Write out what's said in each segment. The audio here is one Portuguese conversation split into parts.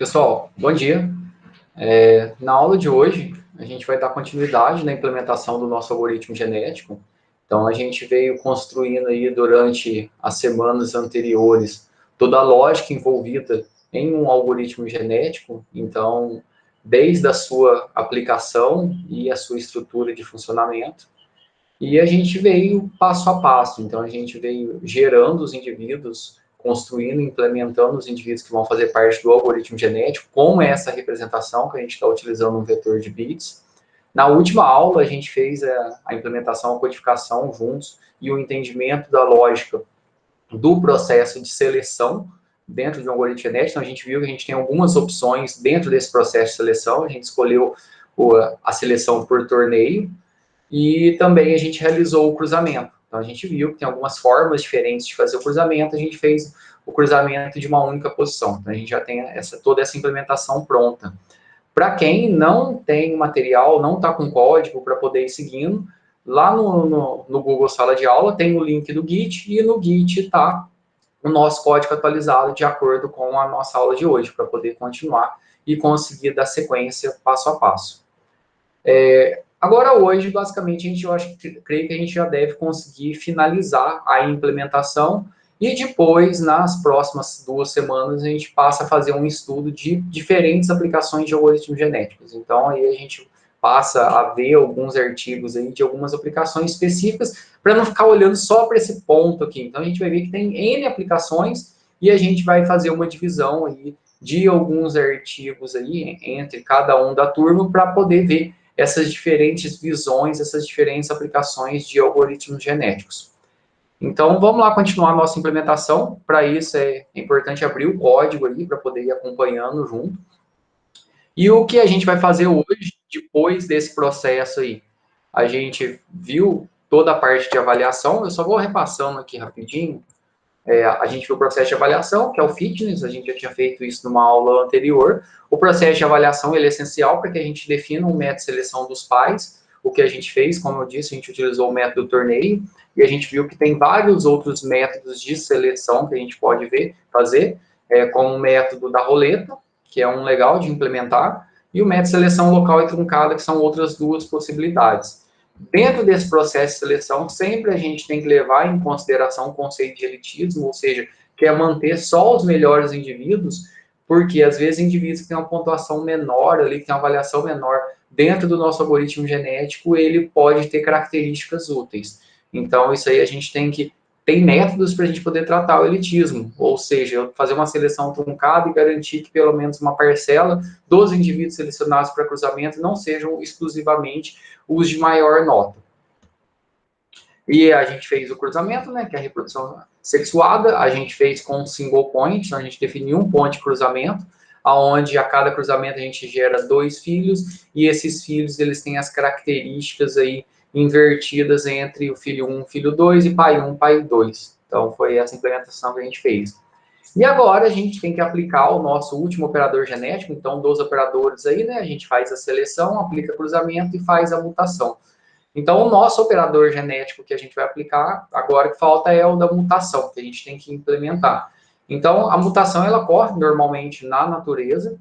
Pessoal, bom dia. Na aula de hoje, a gente vai dar continuidade na implementação do nosso algoritmo genético. Então, a gente veio construindo aí durante as semanas anteriores toda a lógica envolvida em um algoritmo genético. Então, desde a sua aplicação e a sua estrutura de funcionamento. E a gente veio passo a passo. Então, a gente veio gerando os indivíduos, construindo, implementando os indivíduos que vão fazer parte do algoritmo genético, como essa representação que a gente está utilizando um vetor de bits. Na última aula, a gente fez a implementação, a codificação juntos e o entendimento da lógica do processo de seleção dentro de um algoritmo genético. Então, a gente viu que a gente tem algumas opções dentro desse processo de seleção. A gente escolheu a seleção por torneio, e também a gente realizou o cruzamento. Então, a gente viu que tem algumas formas diferentes de fazer o cruzamento, a gente fez o cruzamento de uma única posição. Então, a gente já tem toda essa implementação pronta. Para quem não tem material, não está com código para poder ir seguindo, lá no Google Sala de Aula tem o link do Git, e no Git está o nosso código atualizado de acordo com a nossa aula de hoje, para poder continuar e conseguir dar sequência passo a passo. Agora, hoje, basicamente, creio que a gente já deve conseguir finalizar a implementação e depois, nas próximas 2 semanas, a gente passa a fazer um estudo de diferentes aplicações de algoritmos genéticos. Então, aí a gente passa a ver alguns artigos aí de algumas aplicações específicas, para não ficar olhando só para esse ponto aqui. Então, a gente vai ver que tem N aplicações e a gente vai fazer uma divisão aí de alguns artigos aí entre cada um da turma para poder ver essas diferentes visões, essas diferentes aplicações de algoritmos genéticos. Então, vamos lá continuar a nossa implementação. Para isso, é importante abrir o código ali para poder ir acompanhando junto. E o que a gente vai fazer hoje, depois desse processo aí? A gente viu toda a parte de avaliação, eu só vou repassando aqui rapidinho. A gente viu o processo de avaliação, que é o fitness, a gente já tinha feito isso numa aula anterior. O processo de avaliação ele é essencial para que a gente defina um método de seleção dos pais. O que a gente fez, como eu disse, a gente utilizou o método do torneio, e a gente viu que tem vários outros métodos de seleção que a gente pode fazer, como o método da roleta, que é um legal de implementar, e o método de seleção local e truncada, que são outras duas possibilidades. Dentro desse processo de seleção, sempre a gente tem que levar em consideração o conceito de elitismo, ou seja, que é manter só os melhores indivíduos, porque às vezes indivíduos que têm uma pontuação menor ali, que têm uma avaliação menor dentro do nosso algoritmo genético, ele pode ter características úteis. Então, isso aí a gente tem métodos para a gente poder tratar o elitismo, ou seja, fazer uma seleção truncada e garantir que pelo menos uma parcela dos indivíduos selecionados para cruzamento não sejam exclusivamente os de maior nota. E a gente fez o cruzamento, né, que é a reprodução sexuada, a gente fez com single point, então a gente definiu um ponto de cruzamento, aonde a cada cruzamento a gente gera 2 filhos, e esses filhos eles têm as características aí invertidas entre o filho 1, filho 2 e pai 1, pai 2. Então foi essa implementação que a gente fez. E agora a gente tem que aplicar o nosso último operador genético, então dos operadores aí, né, a gente faz a seleção, aplica cruzamento e faz a mutação. Então, o nosso operador genético que a gente vai aplicar, agora que falta é o da mutação, que a gente tem que implementar. Então, a mutação, ela ocorre normalmente na natureza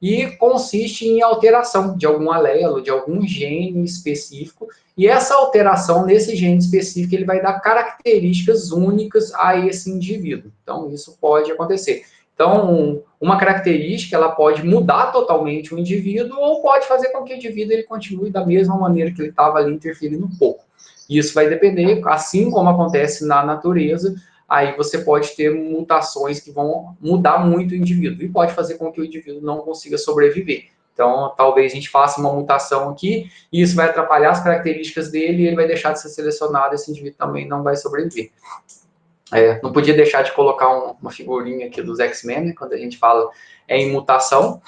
e consiste em alteração de algum alelo, de algum gene específico, e essa alteração nesse gene específico, ele vai dar características únicas a esse indivíduo. Então, isso pode acontecer. Então, uma característica, ela pode mudar totalmente o indivíduo ou pode fazer com que o indivíduo ele continue da mesma maneira que ele estava ali, interferindo um pouco. Isso vai depender, assim como acontece na natureza, aí você pode ter mutações que vão mudar muito o indivíduo e pode fazer com que o indivíduo não consiga sobreviver. Então, talvez a gente faça uma mutação aqui e isso vai atrapalhar as características dele e ele vai deixar de ser selecionado e esse indivíduo também não vai sobreviver. Não podia deixar de colocar uma figurinha aqui dos X-Men, né, quando a gente fala em mutação.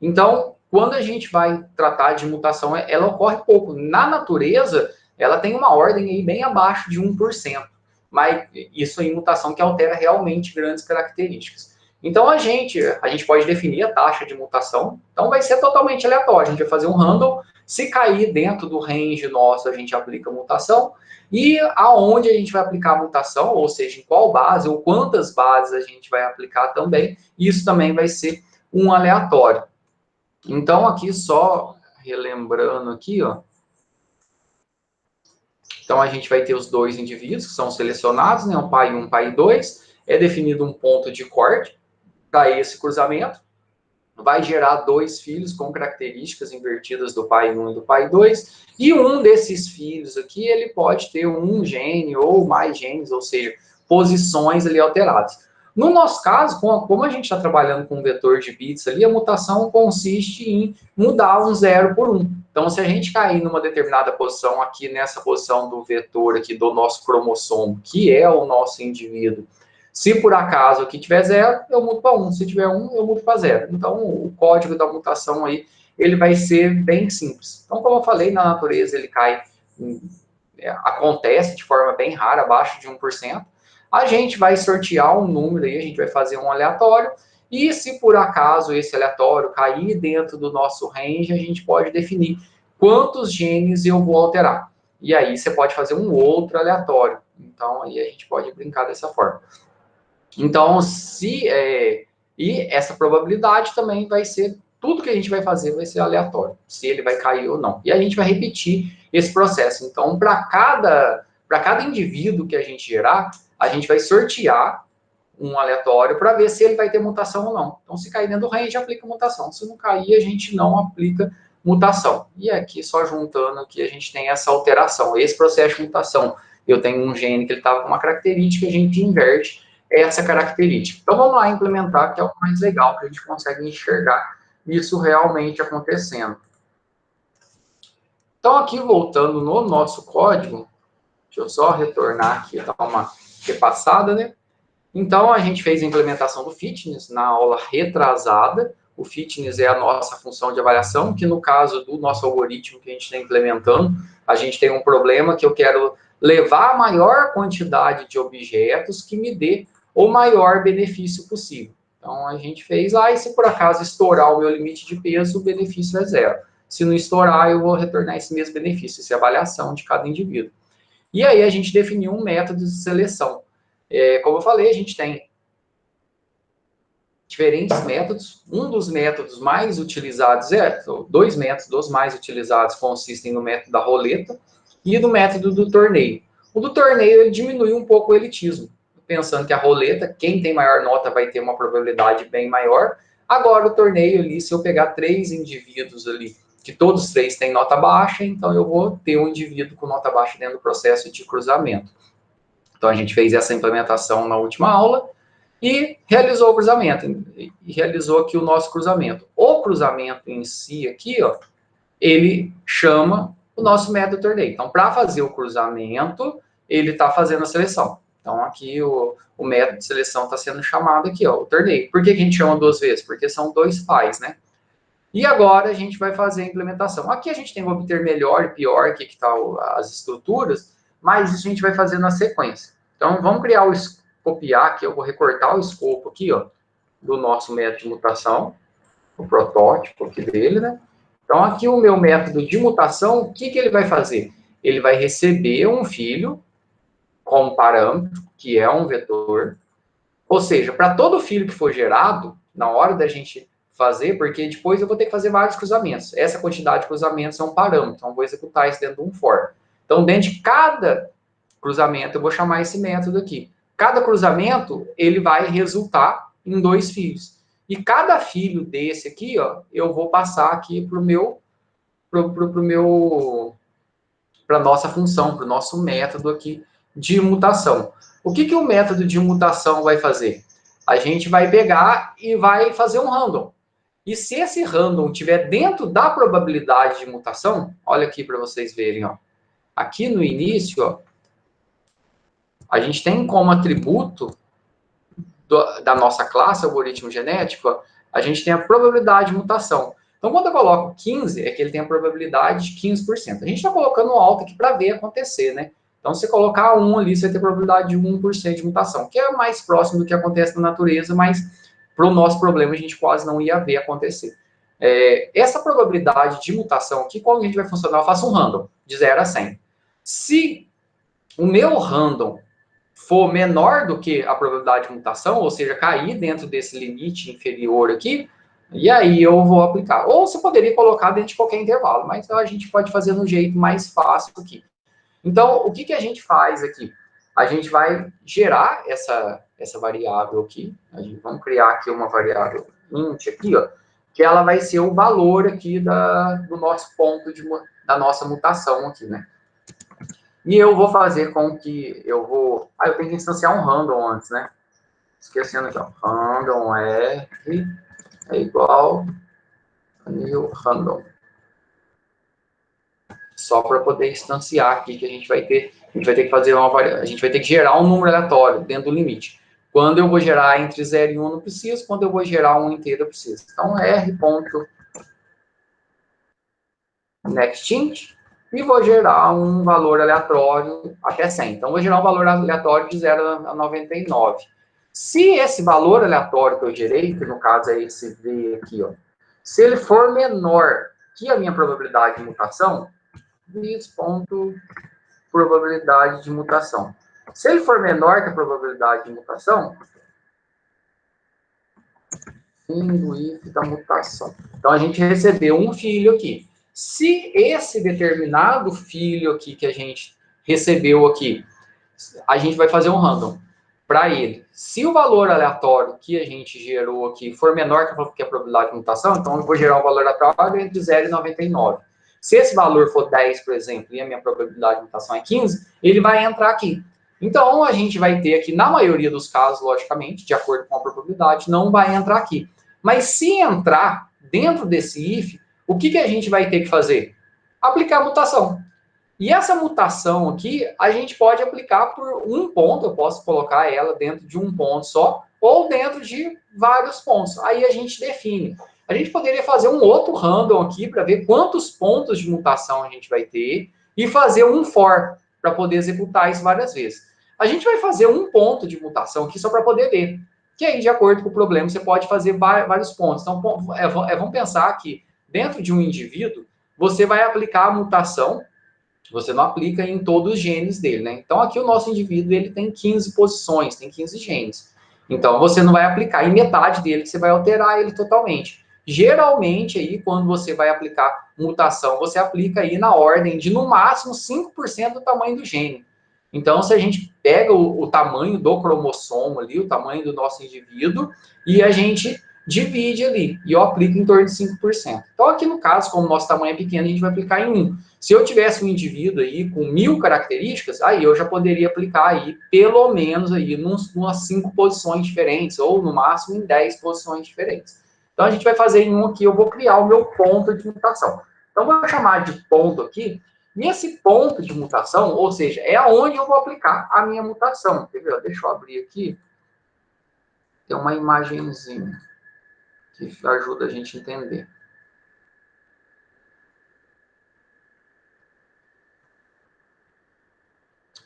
Então, quando a gente vai tratar de mutação, ela ocorre pouco. Na natureza, ela tem uma ordem aí bem abaixo de 1%. Mas isso em mutação que altera realmente grandes características. Então, a gente pode definir a taxa de mutação. Então, vai ser totalmente aleatório. A gente vai fazer um random. Se cair dentro do range nosso, a gente aplica a mutação. E aonde a gente vai aplicar a mutação, ou seja, em qual base, ou quantas bases a gente vai aplicar também, isso também vai ser um aleatório. Então, aqui só relembrando aqui, ó. Então, a gente vai ter os dois indivíduos que são selecionados, né? Um pai 1, um pai 2. É definido um ponto de corte para esse cruzamento. Vai gerar dois filhos com características invertidas do pai 1 e do pai 2. E um desses filhos aqui, ele pode ter um gene ou mais genes, ou seja, posições ali alteradas. No nosso caso, como a gente está trabalhando com um vetor de bits ali, a mutação consiste em mudar um 0 por 1. Então, se a gente cair numa determinada posição aqui, nessa posição do vetor aqui do nosso cromossomo, que é o nosso indivíduo, se por acaso aqui tiver 0, eu mudo para 1. Se tiver 1, eu mudo para 0. Então, o código da mutação aí, ele vai ser bem simples. Então, como eu falei, na natureza ele cai, acontece de forma bem rara, abaixo de 1%. A gente vai sortear um número aí, a gente vai fazer um aleatório, e se por acaso esse aleatório cair dentro do nosso range, a gente pode definir quantos genes eu vou alterar. E aí você pode fazer um outro aleatório. Então, aí a gente pode brincar dessa forma. Então, e essa probabilidade também vai ser, tudo que a gente vai fazer vai ser aleatório, se ele vai cair ou não. E a gente vai repetir esse processo. Então, para cada indivíduo que a gente gerar, a gente vai sortear um aleatório para ver se ele vai ter mutação ou não. Então, se cair dentro do range, aplica mutação. Se não cair, a gente não aplica mutação. E aqui, só juntando aqui, a gente tem essa alteração. Esse processo de mutação, eu tenho um gene que ele estava com uma característica, a gente inverte essa característica. Então, vamos lá implementar, que é o mais legal, que a gente consegue enxergar isso realmente acontecendo. Então, aqui, voltando no nosso código, deixa eu só retornar aqui, dar uma repassada, né? Então, a gente fez a implementação do fitness na aula retrasada. O fitness é a nossa função de avaliação, que no caso do nosso algoritmo que a gente está implementando, a gente tem um problema que eu quero levar a maior quantidade de objetos que me dê o maior benefício possível. Então, a gente fez lá, e se por acaso estourar o meu limite de peso, o benefício é 0. Se não estourar, eu vou retornar esse mesmo benefício, essa é a avaliação de cada indivíduo. E aí, a gente definiu um método de seleção. Como eu falei, a gente tem diferentes métodos. Um dos métodos mais utilizados, dois métodos mais utilizados consistem no método da roleta e no método do torneio. O do torneio ele diminui um pouco o elitismo, pensando que a roleta, quem tem maior nota vai ter uma probabilidade bem maior. Agora, o torneio ali, se eu pegar 3 indivíduos ali, que todos 3 têm nota baixa, então eu vou ter um indivíduo com nota baixa dentro do processo de cruzamento. Então, a gente fez essa implementação na última aula e realizou o cruzamento. E realizou aqui o nosso cruzamento. O cruzamento em si aqui, ó, ele chama o nosso método torneio. Então, para fazer o cruzamento, ele está fazendo a seleção. Então, aqui o método de seleção está sendo chamado aqui, ó, o torneio. Por que a gente chama 2 vezes? Porque são 2 pais, né? E agora a gente vai fazer a implementação. Aqui a gente tem o obter melhor e pior, aqui que estão as estruturas, mas isso a gente vai fazer na sequência. Então, vamos criar copiar aqui, eu vou recortar o escopo aqui, ó, do nosso método de mutação, o protótipo aqui dele, né? Então, aqui o meu método de mutação, o que ele vai fazer? Ele vai receber um filho como parâmetro, que é um vetor, ou seja, para todo filho que for gerado, na hora da gente fazer, porque depois eu vou ter que fazer vários cruzamentos. Essa quantidade de cruzamentos é um parâmetro, então eu vou executar isso dentro de um for. Então, dentro de cada cruzamento, eu vou chamar esse método aqui. Cada cruzamento, ele vai resultar em 2 filhos. E cada filho desse aqui, ó, eu vou passar aqui para nossa função, para o nosso método aqui de mutação. O que o método de mutação vai fazer? A gente vai pegar e vai fazer um random. E se esse random estiver dentro da probabilidade de mutação, olha aqui para vocês verem, ó. Aqui no início, ó, a gente tem como atributo da nossa classe, algoritmo genético, ó, a gente tem a probabilidade de mutação. Então, quando eu coloco 15, é que ele tem a probabilidade de 15%. A gente está colocando alto aqui para ver acontecer, né? Então, se você colocar 1 ali, você vai ter probabilidade de 1% de mutação, que é mais próximo do que acontece na natureza, mas para o nosso problema a gente quase não ia ver acontecer. Essa probabilidade de mutação aqui, como a gente vai funcionar? Eu faço um random, de 0 a 100. Se o meu random for menor do que a probabilidade de mutação, ou seja, cair dentro desse limite inferior aqui, e aí eu vou aplicar. Ou você poderia colocar dentro de qualquer intervalo, mas a gente pode fazer no jeito mais fácil aqui. Então, o que a gente faz aqui? A gente vai gerar essa variável aqui. Vamos criar aqui uma variável int aqui, ó, que ela vai ser o valor aqui do nosso ponto da nossa mutação aqui, né? E eu vou fazer com que eu tenho que instanciar um random antes, né? Esquecendo aqui, ó. Random R é igual a new random. Só para poder instanciar aqui que a gente vai ter que fazer a gente vai ter que gerar um número aleatório dentro do limite. Quando eu vou gerar entre 0 e 1, não preciso. Quando eu vou gerar um inteiro, eu preciso. Então, r.nextInt e vou gerar um valor aleatório até 100. Então, vou gerar um valor aleatório de 0 a 99. Se esse valor aleatório que eu gerei, que no caso é esse V aqui, ó, se ele for menor que a minha probabilidade de mutação, probabilidade de mutação. Se ele for menor que a probabilidade de mutação, fim do if da mutação. Então, a gente recebeu um filho aqui. Se esse determinado filho aqui que a gente recebeu aqui, a gente vai fazer um random para ele. Se o valor aleatório que a gente gerou aqui for menor que a probabilidade de mutação, então eu vou gerar um valor aleatório entre 0 e 99. Se esse valor for 10, por exemplo, e a minha probabilidade de mutação é 15, ele vai entrar aqui. Então, a gente vai ter aqui, na maioria dos casos, logicamente, de acordo com a probabilidade, não vai entrar aqui. Mas se entrar dentro desse if, o que a gente vai ter que fazer? Aplicar a mutação. E essa mutação aqui, a gente pode aplicar por um ponto, eu posso colocar ela dentro de um ponto só, ou dentro de vários pontos. Aí a gente define. A gente poderia fazer um outro random aqui para ver quantos pontos de mutação a gente vai ter e fazer um for para poder executar isso várias vezes. A gente vai fazer um ponto de mutação aqui só para poder ver. Que aí, de acordo com o problema, você pode fazer vários pontos. Então, vamos pensar que dentro de um indivíduo, você vai aplicar a mutação. Você não aplica em todos os genes dele, né? Então, aqui o nosso indivíduo, ele tem 15 posições, tem 15 genes. Então, você não vai aplicar em metade dele, que você vai alterar ele totalmente. Geralmente, aí, quando você vai aplicar mutação, você aplica aí na ordem de, no máximo, 5% do tamanho do gene. Então, se a gente pega o tamanho do cromossomo ali, o tamanho do nosso indivíduo, e a gente divide ali, e eu aplico em torno de 5%. Então, aqui no caso, como o nosso tamanho é pequeno, a gente vai aplicar em 1. Se eu tivesse um indivíduo aí com 1000 características, aí eu já poderia aplicar aí, pelo menos aí, umas 5 posições diferentes, ou no máximo em 10 posições diferentes. Então, a gente vai fazer em um aqui, eu vou criar o meu ponto de mutação. Então, vou chamar de ponto aqui, e esse ponto de mutação, ou seja, é aonde eu vou aplicar a minha mutação. Entendeu? Deixa eu abrir aqui. Tem uma imagenzinha que ajuda a gente a entender.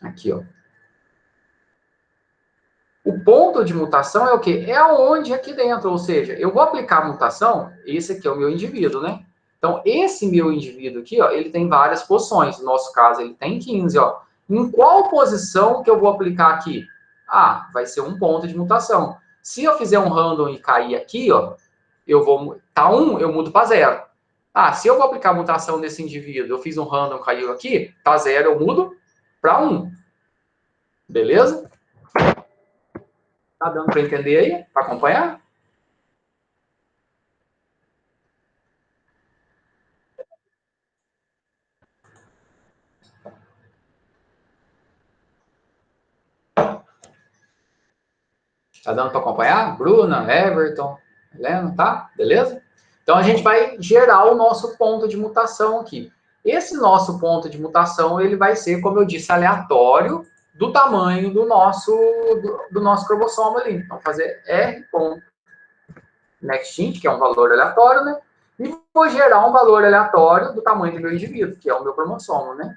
Aqui, ó. O ponto de mutação é o quê? É aonde aqui dentro, ou seja, eu vou aplicar a mutação, esse aqui é o meu indivíduo, né? Então, esse meu indivíduo aqui, ó, ele tem várias posições. No nosso caso, ele tem 15, ó. Em qual posição que eu vou aplicar aqui? Ah, vai ser um ponto de mutação. Se eu fizer um random e cair aqui, ó, tá 1, eu mudo para 0. Ah, se eu vou aplicar a mutação nesse indivíduo, eu fiz um random, caiu aqui, tá 0, eu mudo para 1. Beleza? Tá dando para entender aí? Para acompanhar? Tá dando para acompanhar? Bruna, Everton, Helena, tá? Beleza? Então a gente vai gerar o nosso ponto de mutação aqui. Esse nosso ponto de mutação, ele vai ser, como eu disse, aleatório do tamanho do nosso cromossomo ali. Então, fazer r.nextInt, que é um valor aleatório, né? E vou gerar um valor aleatório do tamanho do meu indivíduo, que é o meu cromossomo, né?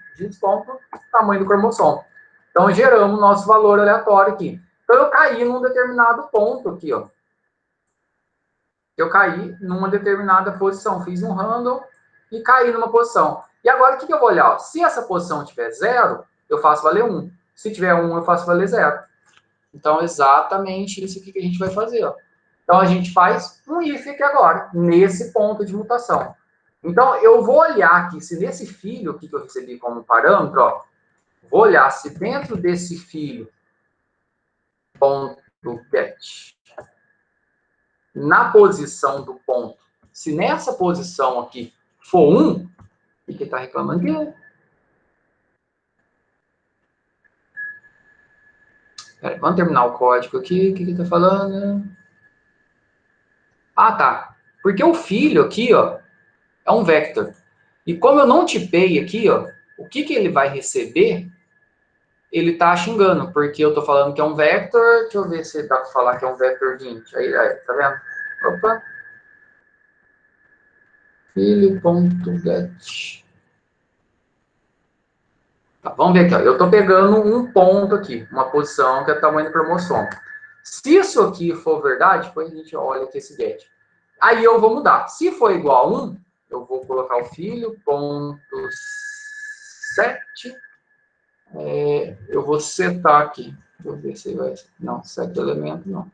Tamanho do cromossomo. Então, geramos o nosso valor aleatório aqui. Então, eu caí num determinado ponto aqui, ó. Eu caí numa determinada posição, fiz um random e caí numa posição. E agora, o que eu vou olhar? Se essa posição tiver 0, eu faço valer 1. Se tiver 1, eu faço valer 0. Então, exatamente isso aqui que a gente vai fazer. Ó. Então, a gente faz um if aqui agora, nesse ponto de mutação. Então, eu vou olhar aqui, se nesse filho aqui que eu recebi como parâmetro, ó, vou olhar se dentro desse filho, ponto get, na posição do ponto, se nessa posição aqui for 1, o que está reclamando aqui? Peraí, vamos terminar o código aqui, o que está falando? Ah, tá. Porque o filho aqui, ó, é um vector. E como eu não tipei aqui, ó, o que ele vai receber, ele está xingando, porque eu estou falando que é um vector, deixa eu ver se dá para falar que é um vector 20. Aí, tá vendo? Opa. Filho.get. Tá, vamos ver aqui, ó. Eu estou pegando um ponto aqui, uma posição que é o tamanho do cromossomo. Se isso aqui for verdade, depois a gente olha aqui esse get. Aí eu vou mudar. Se for igual a 1, eu vou colocar o filho, ponto 7. Eu vou setar aqui. Deixa eu ver se vai... Não, set elemento não.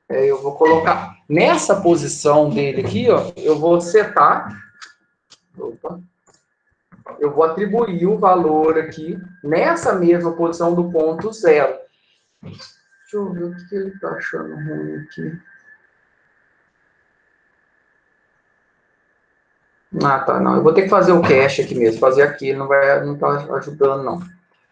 Eu vou colocar... Nessa posição dele aqui, ó, eu vou setar... Opa. Eu vou atribuir o valor aqui nessa mesma posição do ponto 0. Deixa eu ver o que ele está achando ruim aqui. Ah, tá, não. Eu vou ter que fazer o cache aqui mesmo. Fazer aqui não tá ajudando, não.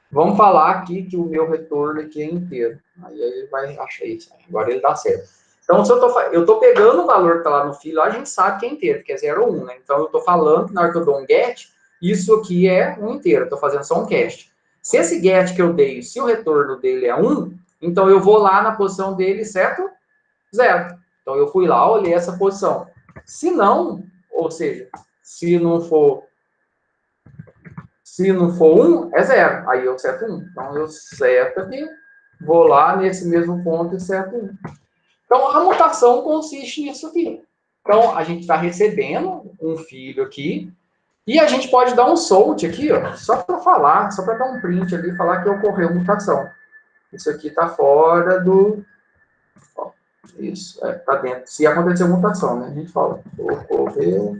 Vamos falar aqui que o meu retorno aqui é inteiro. Aí ele vai achar isso. Agora ele dá certo. Então, se eu tô pegando o valor que está lá no filho, a gente sabe que é inteiro, que é 0 ou 1, né? Então, eu estou falando que na hora que eu dou um get, isso aqui é um inteiro. Eu estou fazendo só um cast. Se esse get que eu dei, se o retorno dele é 1, então eu vou lá na posição dele, certo? 0. Então, eu fui lá, olhei essa posição. Se não, ou seja, se não for 1, é 0. Aí eu seto 1. Então, eu seto aqui, vou lá nesse mesmo ponto e seto 1. Então, a mutação consiste nisso aqui. Então, a gente está recebendo um filho aqui, e a gente pode dar um sort aqui, ó, só para falar, só para dar um print ali e falar que ocorreu mutação. Isso aqui está fora do... Ó, isso, está dentro. Se aconteceu mutação, né? A gente fala, ocorreu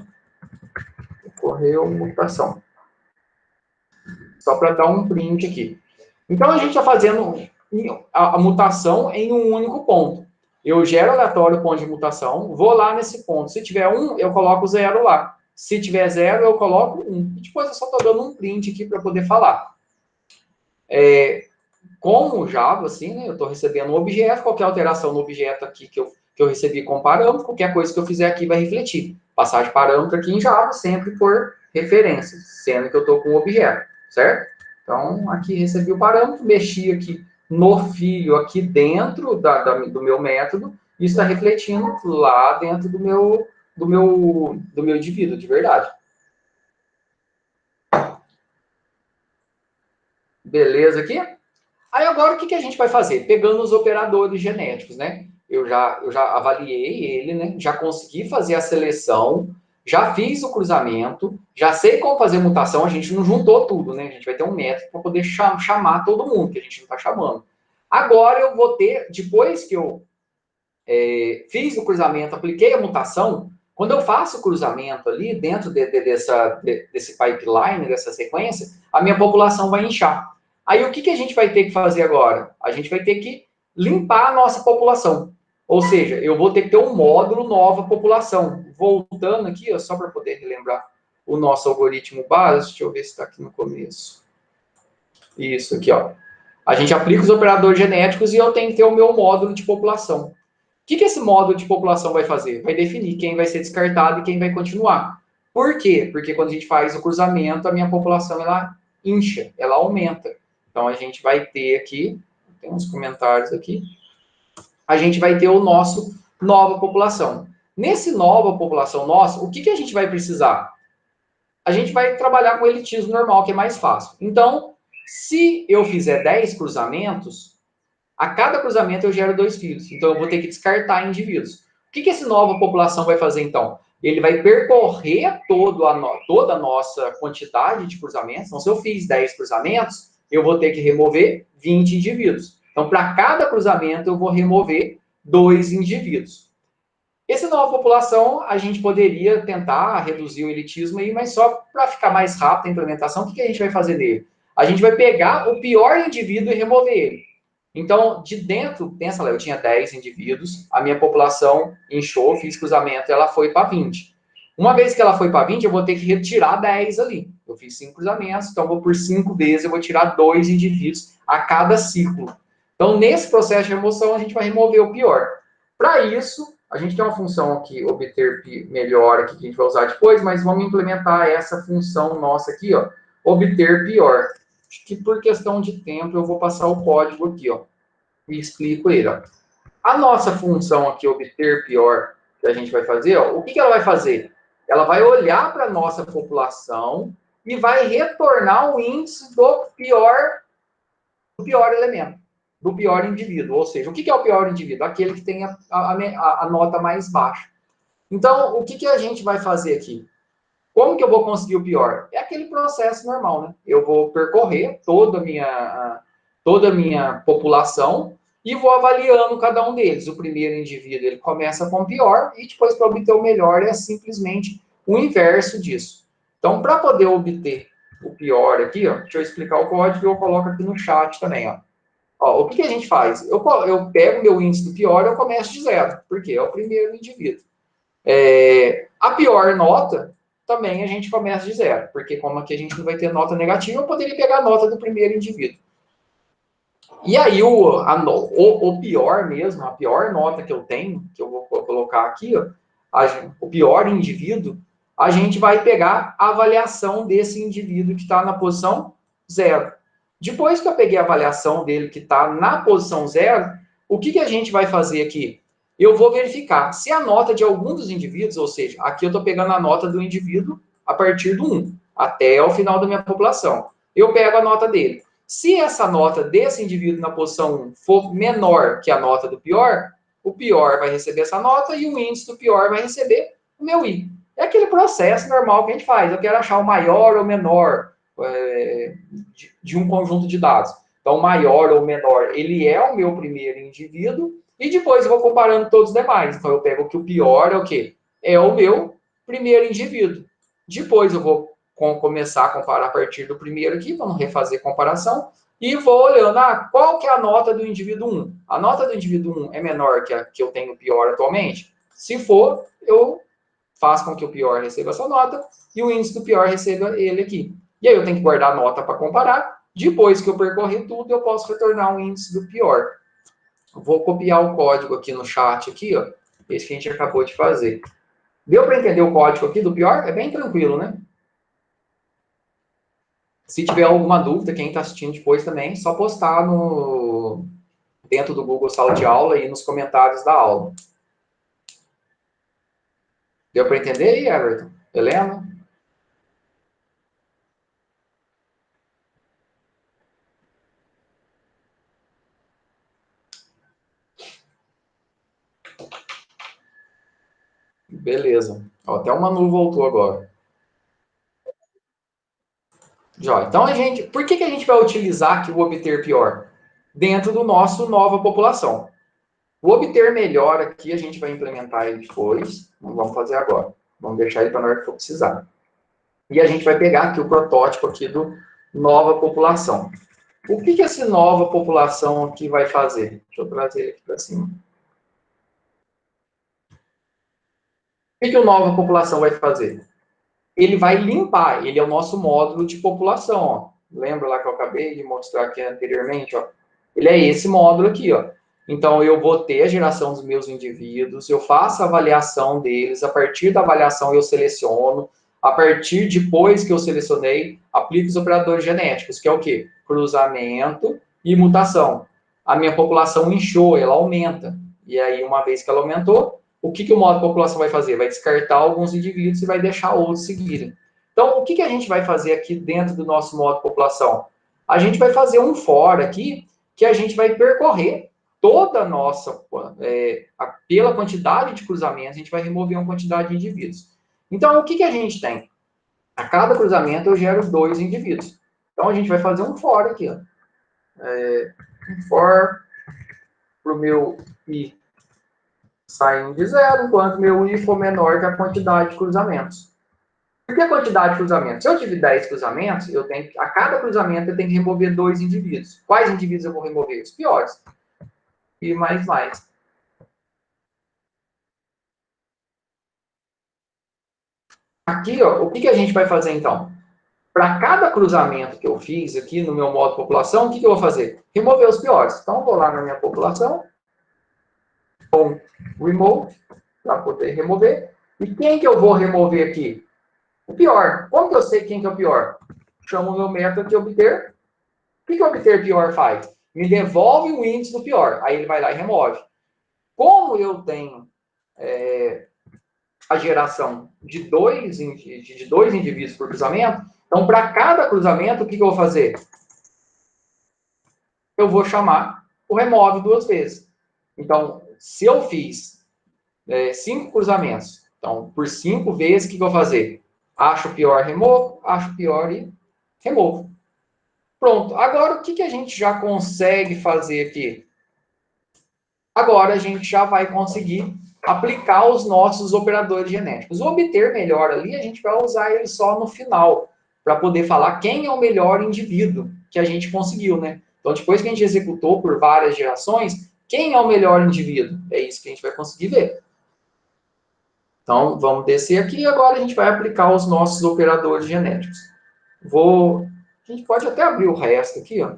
mutação. Só para dar um print aqui. Então, a gente está fazendo a mutação em um único ponto. Eu gero aleatório o ponto de mutação, vou lá nesse ponto. Se tiver 1, eu coloco 0 lá. Se tiver 0, eu coloco 1. E depois eu só estou dando um print aqui para poder falar. Como Java, assim, né, eu estou recebendo um objeto, qualquer alteração no objeto aqui que eu recebi com parâmetro, qualquer coisa que eu fizer aqui vai refletir. Passar de parâmetro aqui em Java sempre por referência, sendo que eu estou com um objeto, certo? Então, aqui recebi o parâmetro, mexi aqui no filho, aqui dentro do meu método, e está refletindo lá dentro do meu indivíduo, de verdade. Beleza aqui? Aí agora o que a gente vai fazer? Pegando os operadores genéticos, né? Eu já avaliei ele, né? Já consegui fazer a seleção, já fiz o cruzamento, já sei como fazer mutação, a gente não juntou tudo, né? A gente vai ter um método para poder chamar todo mundo, que a gente não está chamando. Agora eu vou ter, depois que eu fiz o cruzamento, apliquei a mutação, quando eu faço o cruzamento ali, dentro desse pipeline, dessa sequência, a minha população vai inchar. Aí o que a gente vai ter que fazer agora? A gente vai ter que limpar a nossa população. Ou seja, eu vou ter que ter um módulo nova população. Voltando aqui, ó, só para poder relembrar o nosso algoritmo base, deixa eu ver se está aqui no começo. Isso aqui, ó. A gente aplica os operadores genéticos e eu tenho que ter o meu módulo de população. O que esse módulo de população vai fazer? Vai definir quem vai ser descartado e quem vai continuar. Por quê? Porque quando a gente faz o cruzamento, a minha população, ela incha, ela aumenta. Então, a gente vai ter aqui, tem uns comentários aqui, a gente vai ter o nosso nova população. Nesse nova população nossa, o que a gente vai precisar? A gente vai trabalhar com o elitismo normal, que é mais fácil. Então, se eu fizer 10 cruzamentos, a cada cruzamento eu gero 2 filhos. Então, eu vou ter que descartar indivíduos. O que essa nova população vai fazer, então? Ele vai percorrer toda a nossa quantidade de cruzamentos. Então, se eu fiz 10 cruzamentos, eu vou ter que remover 20 indivíduos. Então, para cada cruzamento, eu vou remover 2 indivíduos. Essa nova população, a gente poderia tentar reduzir o elitismo aí, mas só para ficar mais rápido a implementação, o que a gente vai fazer nele? A gente vai pegar o pior indivíduo e remover ele. Então, de dentro, pensa lá, eu tinha 10 indivíduos, a minha população inchou, fiz cruzamento, ela foi para 20. Uma vez que ela foi para 20, eu vou ter que retirar 10 ali. Eu fiz 5 cruzamentos, então vou por 5 vezes, eu vou tirar 2 indivíduos a cada ciclo. Então, nesse processo de remoção, a gente vai remover o pior. Para isso, a gente tem uma função aqui, obter melhor, aqui, que a gente vai usar depois, mas vamos implementar essa função nossa aqui, ó, obter pior. Acho que por questão de tempo eu vou passar o código aqui, ó, e explico ele, ó. A nossa função aqui, obter pior, que a gente vai fazer, ó, o que ela vai fazer? Ela vai olhar para a nossa população e vai retornar o índice do pior elemento, do pior indivíduo. Ou seja, o que é o pior indivíduo? Aquele que tem a nota mais baixa. Então, o que a gente vai fazer aqui? Como que eu vou conseguir o pior? É aquele processo normal, né? Eu vou percorrer toda a minha população e vou avaliando cada um deles. O primeiro indivíduo, ele começa com o pior e depois, para obter o melhor, é simplesmente o inverso disso. Então, para poder obter o pior aqui, ó, deixa eu explicar o código e eu coloco aqui no chat também, ó. Ó, o que a gente faz? Eu pego o meu índice do pior e eu começo de zero, porque é o primeiro indivíduo. A pior nota, também a gente começa de zero, porque como aqui a gente não vai ter nota negativa, eu poderia pegar a nota do primeiro indivíduo. E aí, o pior mesmo, a pior nota que eu tenho, que eu vou colocar aqui, ó, o pior indivíduo, a gente vai pegar a avaliação desse indivíduo que está na posição zero. Depois que eu peguei a avaliação dele que está na posição zero, o que a gente vai fazer aqui? Eu vou verificar se a nota de algum dos indivíduos, ou seja, aqui eu estou pegando a nota do indivíduo a partir do 1, até o final da minha população. Eu pego a nota dele. Se essa nota desse indivíduo na posição 1 for menor que a nota do pior, o pior vai receber essa nota e o índice do pior vai receber o meu I. É aquele processo normal que a gente faz. Eu quero achar o maior ou menor de um conjunto de dados. Então, maior ou menor, ele é o meu primeiro indivíduo e depois eu vou comparando todos os demais. Então, eu pego que o pior é o quê? É o meu primeiro indivíduo. Depois eu vou começar a comparar a partir do primeiro aqui, vamos refazer a comparação, e vou olhando, qual que é a nota do indivíduo 1? A nota do indivíduo 1 é menor que a que eu tenho pior atualmente? Se for, eu faço com que o pior receba essa nota e o índice do pior receba ele aqui. E aí eu tenho que guardar a nota para comparar. Depois que eu percorrer tudo, eu posso retornar o índice do pior. Vou copiar o código aqui no chat, aqui, ó, esse que a gente acabou de fazer. Deu para entender o código aqui do pior? É bem tranquilo, né? Se tiver alguma dúvida, quem está assistindo depois também, só postar dentro do Google Sala de Aula e nos comentários da aula. Deu para entender aí, Everton? Helena? Beleza. Ó, até o Manu voltou agora. Jó, então, por que a gente vai utilizar aqui o obter pior? Dentro do nosso nova população. O obter melhor aqui, a gente vai implementar ele depois. Não vamos fazer agora. Vamos deixar ele para na hora que for precisar. E a gente vai pegar aqui o protótipo aqui do nova população. O que essa nova população aqui vai fazer? Deixa eu trazer ele aqui para cima. O que o nova população vai fazer? Ele vai limpar, ele é o nosso módulo de população, ó. Lembra lá que eu acabei de mostrar aqui anteriormente, ó? Ele é esse módulo aqui, ó. Então, eu vou ter a geração dos meus indivíduos, eu faço a avaliação deles, a partir da avaliação eu seleciono, a partir depois que eu selecionei, aplico os operadores genéticos, que é o quê? Cruzamento e mutação. A minha população inchou, ela aumenta. E aí, uma vez que ela aumentou, o que o módulo população vai fazer? Vai descartar alguns indivíduos e vai deixar outros seguirem. Então, o que a gente vai fazer aqui dentro do nosso módulo população? A gente vai fazer um for aqui, que a gente vai percorrer toda a nossa, pela quantidade de cruzamentos, a gente vai remover uma quantidade de indivíduos. Então, o que a gente tem? A cada cruzamento eu gero 2 indivíduos. Então, a gente vai fazer um for aqui, ó. Um for para o meu i saindo de 0, enquanto meu i for menor que a quantidade de cruzamentos. Por que a quantidade de cruzamentos? Se eu tiver 10 cruzamentos, a cada cruzamento eu tenho que remover 2 indivíduos. Quais indivíduos eu vou remover? Os piores. E mais. Aqui, ó, o que a gente vai fazer então? Para cada cruzamento que eu fiz aqui no meu modo população, o que eu vou fazer? Remover os piores. Então, eu vou lá na minha população, com remove, para poder remover. E quem que eu vou remover aqui? O pior. Como que eu sei quem que é o pior? Chamo o meu método aqui, obter. O que o obter pior faz? Me devolve o índice do pior. Aí ele vai lá e remove. Como eu tenho a geração de dois indivíduos por cruzamento, então, para cada cruzamento, o que eu vou fazer? Eu vou chamar o remove 2 vezes. Então, se eu fiz 5 cruzamentos, então, por 5 vezes, o que eu vou fazer? Acho pior, removo, acho pior e removo. Pronto. Agora, o que a gente já consegue fazer aqui? Agora, a gente já vai conseguir aplicar os nossos operadores genéticos. O obter melhor ali, a gente vai usar ele só no final, para poder falar quem é o melhor indivíduo que a gente conseguiu, né? Então, depois que a gente executou por várias gerações, quem é o melhor indivíduo? É isso que a gente vai conseguir ver. Então, vamos descer aqui e agora a gente vai aplicar os nossos operadores genéticos. A gente pode até abrir o resto aqui, ó.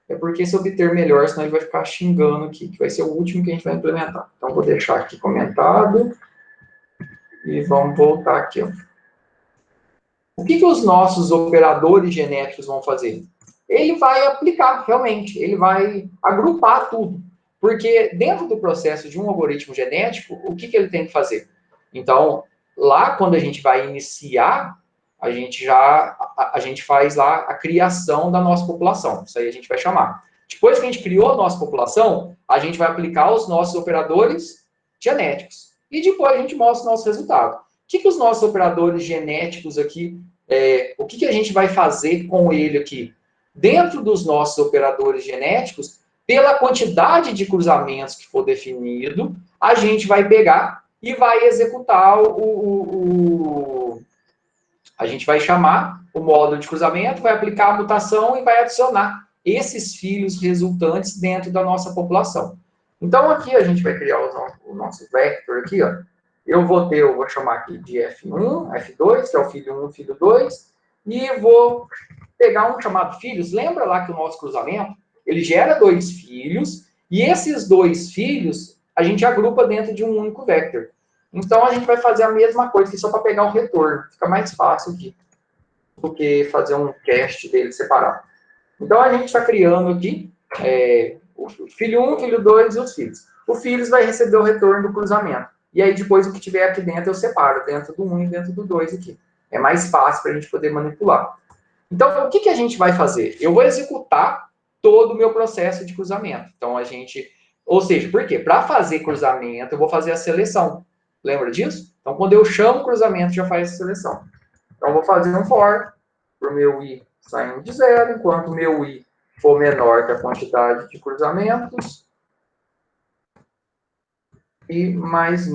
É porque se obter melhor, senão ele vai ficar xingando aqui, que vai ser o último que a gente vai implementar. Então, vou deixar aqui comentado e vamos voltar aqui, ó. O que os nossos operadores genéticos vão fazer? Ele vai aplicar, realmente, ele vai agrupar tudo. Porque dentro do processo de um algoritmo genético, o que ele tem que fazer? Então, lá quando a gente vai iniciar, a gente faz lá a criação da nossa população. Isso aí a gente vai chamar. Depois que a gente criou a nossa população, a gente vai aplicar os nossos operadores genéticos. E depois a gente mostra o nosso resultado. O que os nossos operadores genéticos aqui, o que a gente vai fazer com ele aqui? Dentro dos nossos operadores genéticos, pela quantidade de cruzamentos que for definido, a gente vai pegar e vai executar a gente vai chamar o módulo de cruzamento, vai aplicar a mutação e vai adicionar esses filhos resultantes dentro da nossa população. Então, aqui a gente vai criar o nosso vector aqui, ó. Eu vou chamar aqui de F1, F2, que é o filho 1, filho 2, e vou pegar um chamado filhos. Lembra lá que o nosso cruzamento, ele gera 2 filhos, e esses 2 filhos a gente agrupa dentro de um único vector. Então, a gente vai fazer a mesma coisa, só para pegar o retorno. Fica mais fácil aqui do que fazer um cast dele separado. Então, a gente está criando aqui o filho 1, filho 2 e os filhos. O filhos vai receber o retorno do cruzamento. E aí, depois, o que tiver aqui dentro, eu separo, dentro do 1 e dentro do 2 aqui. É mais fácil para a gente poder manipular. Então, o que a gente vai fazer? Eu vou executar todo o meu processo de cruzamento. Então, ou seja, por quê? Para fazer cruzamento, eu vou fazer a seleção. Lembra disso? Então, quando eu chamo cruzamento, já faz a seleção. Então, eu vou fazer um for para o meu i saindo de 0, enquanto o meu i for menor que a quantidade de cruzamentos. E mais.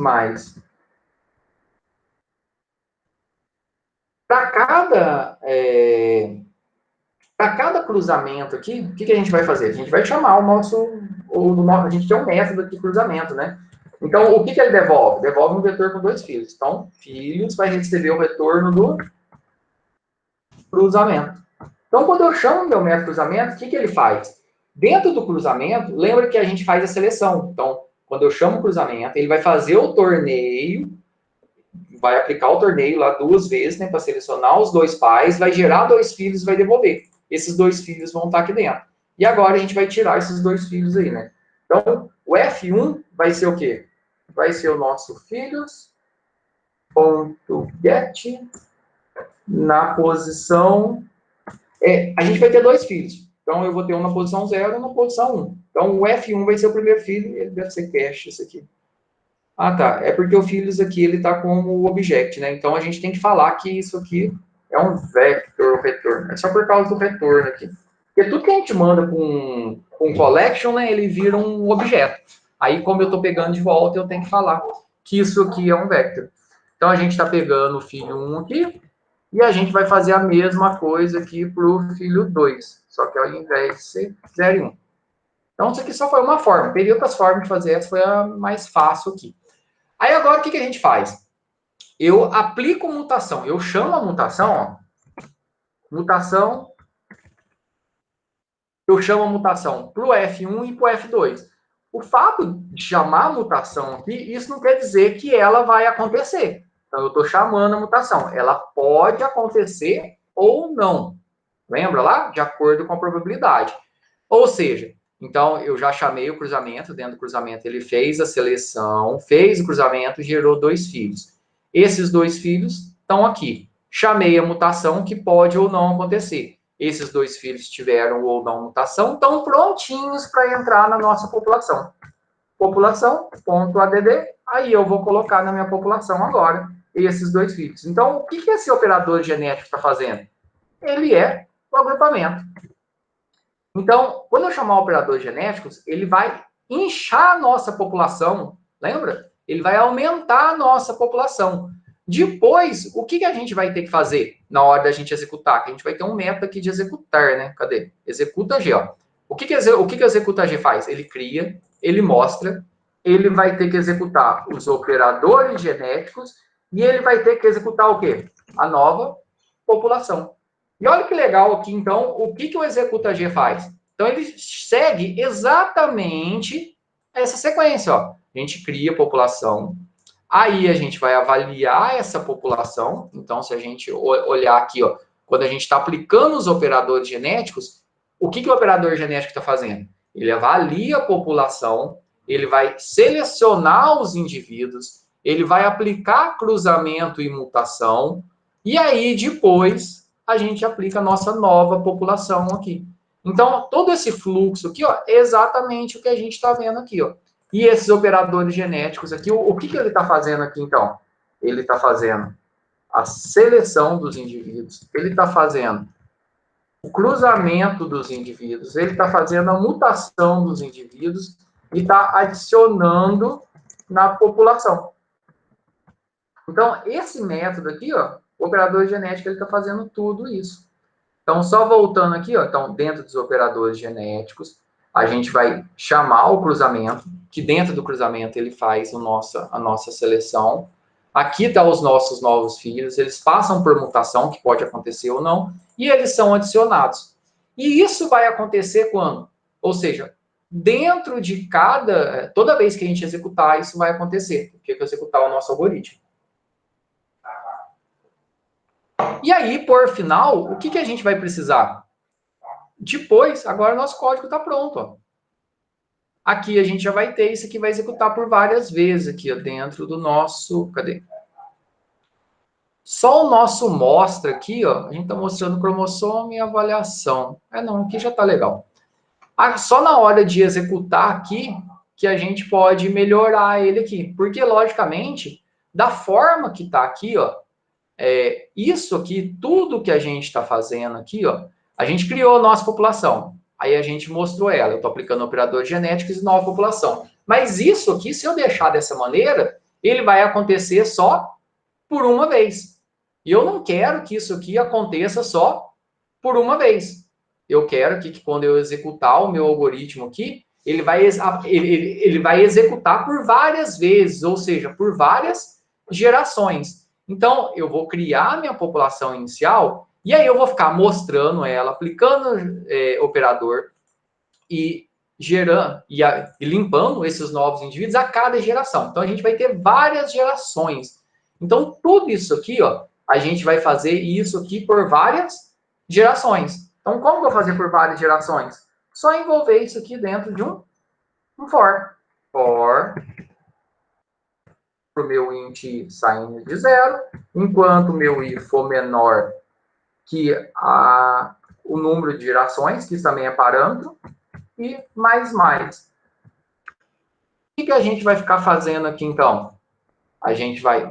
Para cada cruzamento aqui, o que a gente vai fazer? A gente vai chamar a gente tem um método aqui de cruzamento, né? Então, o que ele devolve? Devolve um vetor com 2 filhos. Então, filhos vai receber o retorno do cruzamento. Então, quando eu chamo meu método cruzamento, o que ele faz? Dentro do cruzamento, lembra que a gente faz a seleção. Então, quando eu chamo o cruzamento, ele vai fazer o torneio, vai aplicar o torneio lá 2 vezes, né, para selecionar os 2 pais, vai gerar 2 filhos e vai devolver. Esses 2 filhos vão estar aqui dentro. E agora a gente vai tirar esses 2 filhos aí, né? Então, o F1 vai ser o quê? Vai ser o nosso filhos.get na posição... a gente vai ter 2 filhos. Então, eu vou ter um na posição 0 e um na posição 1. Então, o F1 vai ser o primeiro filho, ele deve ser cache, isso aqui. Ah, tá. É porque o filhos aqui, ele está como object, né? Então, a gente tem que falar que isso aqui é um vector return. É só por causa do retorno aqui. Porque tudo que a gente manda com um collection, né, ele vira um objeto. Aí, como eu estou pegando de volta, eu tenho que falar que isso aqui é um vector. Então, a gente está pegando o filho 1 aqui, e a gente vai fazer a mesma coisa aqui para o filho 2. Só que ao invés de ser 0 e 1. Então, isso aqui só foi uma forma. Teria outras formas de fazer, essa foi a mais fácil aqui. Aí agora o que a gente faz? Eu aplico mutação. Eu chamo a mutação, ó, mutação. Eu chamo a mutação para o F1 e para o F2. O fato de chamar a mutação aqui, isso não quer dizer que ela vai acontecer. Então, eu estou chamando a mutação. Ela pode acontecer ou não. Lembra lá? De acordo com a probabilidade. Ou seja, então eu já chamei o cruzamento, dentro do cruzamento ele fez a seleção, fez o cruzamento, gerou 2 filhos. Esses 2 filhos estão aqui. Chamei a mutação que pode ou não acontecer. Esses 2 filhos tiveram ou não mutação, estão prontinhos para entrar na nossa população. População.add, aí eu vou colocar na minha população agora esses 2 filhos. Então, o que esse operador genético está fazendo? Ele é o agrupamento. Então, quando eu chamar operadores genéticos, ele vai inchar a nossa população, lembra? Ele vai aumentar a nossa população. Depois, o que a gente vai ter que fazer na hora da gente executar? Que a gente vai ter um método aqui de executar, né? Cadê? Executa G, ó. O que o executa G faz? Ele cria, ele mostra, ele vai ter que executar os operadores genéticos e ele vai ter que executar o quê? A nova população. E olha que legal aqui, então, o que o executa G faz? Então, ele segue exatamente essa sequência, ó. A gente cria a população, aí a gente vai avaliar essa população. Então, se a gente olhar aqui, ó, quando a gente está aplicando os operadores genéticos, o que o operador genético está fazendo? Ele avalia a população, ele vai selecionar os indivíduos, ele vai aplicar cruzamento e mutação, e aí depois a gente aplica a nossa nova população aqui. Então, todo esse fluxo aqui, ó, é exatamente o que a gente está vendo aqui, ó. E esses operadores genéticos aqui, o que ele está fazendo aqui, então? Ele está fazendo a seleção dos indivíduos, ele está fazendo o cruzamento dos indivíduos, ele está fazendo a mutação dos indivíduos e está adicionando na população. Então, esse método aqui, ó, o operador genético, ele está fazendo tudo isso. Então, só voltando aqui, ó, então, dentro dos operadores genéticos, a gente vai chamar o cruzamento, que dentro do cruzamento ele faz a nossa seleção. Aqui estão os nossos novos filhos, eles passam por mutação, que pode acontecer ou não, e eles são adicionados. E isso vai acontecer quando? Ou seja, dentro de toda vez que a gente executar, isso vai acontecer, porque eu executar o nosso algoritmo. E aí, por final, o que a gente vai precisar? Depois, agora o nosso código está pronto. Ó. Aqui a gente já vai ter isso aqui, vai executar por várias vezes aqui, ó, dentro do nosso... Cadê? Só o nosso mostra aqui, ó, a gente está mostrando cromossomo e avaliação. Não, aqui já está legal. Só na hora de executar aqui, que a gente pode melhorar ele aqui. Porque, logicamente, da forma que está aqui, ó, isso aqui, tudo que a gente está fazendo aqui, ó, a gente criou a nossa população. Aí a gente mostrou ela. Eu estou aplicando operadores genéticos e nova população. Mas isso aqui, se eu deixar dessa maneira, ele vai acontecer só por uma vez. E eu não quero que isso aqui aconteça só por uma vez. Eu quero que quando eu executar o meu algoritmo aqui, ele vai executar por várias vezes, ou seja, por várias gerações. Então, eu vou criar minha população inicial e aí eu vou ficar mostrando ela, aplicando operador e gerando e limpando esses novos indivíduos a cada geração. Então, a gente vai ter várias gerações. Então, tudo isso aqui, ó, a gente vai fazer isso aqui por várias gerações. Então, como que eu vou fazer por várias gerações? Só envolver isso aqui dentro de um for. For para o meu int saindo de 0, enquanto o meu i for menor que o número de gerações, que isso também é parâmetro, e mais. O que a gente vai ficar fazendo aqui, então? A gente vai,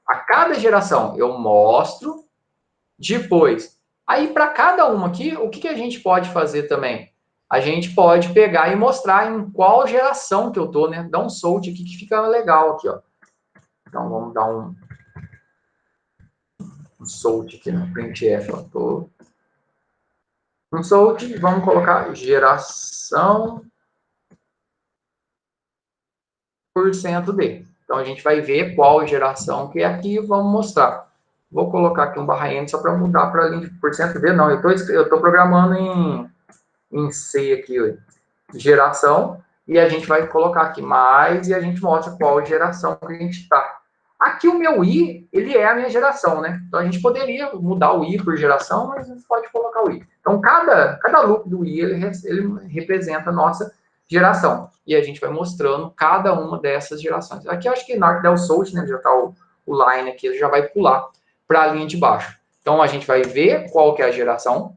a cada geração, eu mostro, depois. Aí, para cada uma aqui, o que a gente pode fazer também? A gente pode pegar e mostrar em qual geração que eu tô, né? Dá um solde aqui que fica legal aqui, ó. Então, vamos dar um solde aqui no printf, ó. Um solde, vamos colocar geração % D. Então, a gente vai ver qual geração que é aqui e vamos mostrar. Vou colocar aqui um barra N só para mudar para a linha de %D. Não, eu tô programando em C aqui, ó, geração, e a gente vai colocar aqui mais e a gente mostra qual geração que a gente está. Aqui o meu I, ele é a minha geração, né? Então a gente poderia mudar o I por geração, mas a gente pode colocar o I. Então cada loop do I, ele representa a nossa geração. E a gente vai mostrando cada uma dessas gerações. Aqui eu acho que na hora que der o sort, né, já está o line aqui, ele já vai pular para a linha de baixo. Então a gente vai ver qual que é a geração,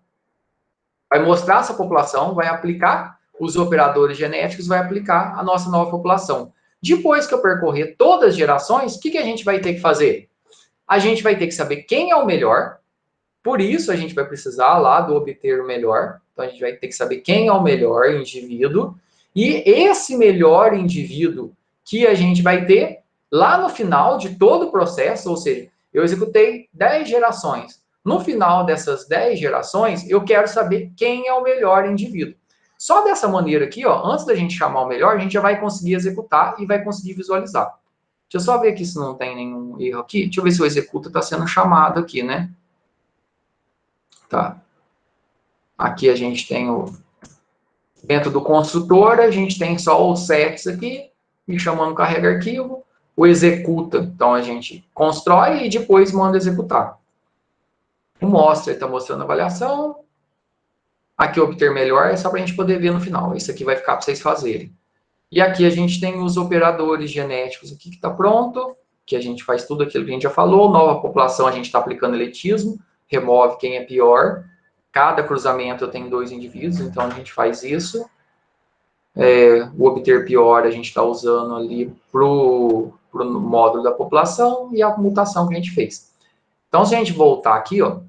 vai mostrar essa população, vai aplicar os operadores genéticos, vai aplicar a nossa nova população. Depois que eu percorrer todas as gerações, o que a gente vai ter que fazer? A gente vai ter que saber quem é o melhor, por isso a gente vai precisar lá do obter o melhor. Então a gente vai ter que saber quem é o melhor indivíduo, e esse melhor indivíduo que a gente vai ter lá no final de todo o processo, ou seja, eu executei 10 gerações. No final dessas 10 gerações, eu quero saber quem é o melhor indivíduo. Só dessa maneira aqui, ó, antes da gente chamar o melhor, a gente já vai conseguir executar e vai conseguir visualizar. Deixa eu só ver aqui se não tem nenhum erro aqui. Deixa eu ver se o executa está sendo chamado aqui, né? Tá. Aqui a gente tem dentro do construtor, a gente tem só os sets aqui, e chamando carrega arquivo, o executa. Então a gente constrói e depois manda executar. O mostra, ele está mostrando a avaliação. Aqui obter melhor é só para a gente poder ver no final. Isso aqui vai ficar para vocês fazerem. E aqui a gente tem os operadores genéticos aqui que está pronto, que a gente faz tudo aquilo que a gente já falou. Nova população a gente está aplicando eletismo, remove quem é pior. Cada cruzamento eu tenho 2 indivíduos, então a gente faz isso. O obter pior a gente está usando ali para o módulo da população e a mutação que a gente fez. Então, se a gente voltar aqui, ó,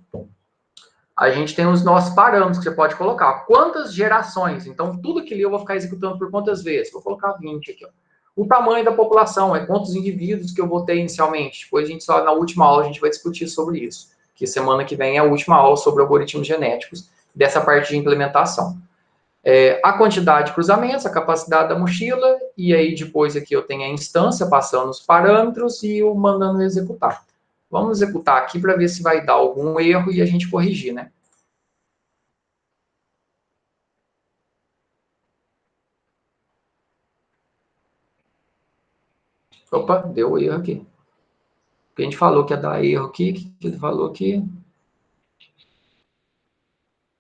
a gente tem os nossos parâmetros que você pode colocar. Quantas gerações? Então, tudo aquilo eu vou ficar executando por quantas vezes? Vou colocar 20 aqui, ó. O tamanho da população é quantos indivíduos que eu vou ter inicialmente. Depois a gente só, na última aula, a gente vai discutir sobre isso. Que semana que vem é a última aula sobre algoritmos genéticos, dessa parte de implementação. A quantidade de cruzamentos, a capacidade da mochila, e aí depois aqui eu tenho a instância passando os parâmetros e o mandando executar. Vamos executar aqui para ver se vai dar algum erro e a gente corrigir, né? Opa, deu erro aqui. A gente falou que ia dar erro aqui, que ele falou que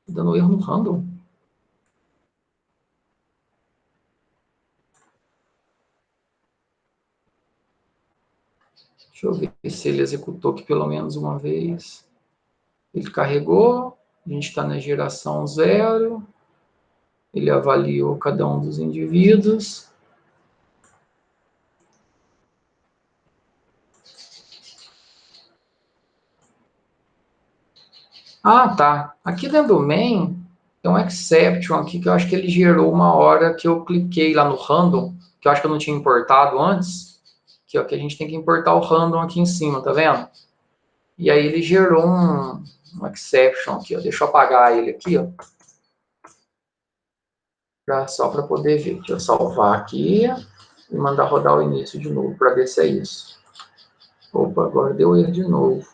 dando erro no random. Deixa eu ver se ele executou aqui pelo menos uma vez. Ele carregou, a gente está na geração 0, ele avaliou cada um dos indivíduos. Ah, tá. Aqui dentro do main, tem um exception aqui que eu acho que ele gerou uma hora que eu cliquei lá no random, que eu acho que eu não tinha importado antes, que é o que a gente tem que importar o random aqui em cima, tá vendo? E aí ele gerou um exception aqui, ó. Deixa eu apagar ele aqui, ó. Só para poder ver. Deixa eu salvar aqui e mandar rodar o início de novo para ver se é isso. Opa, agora deu erro de novo.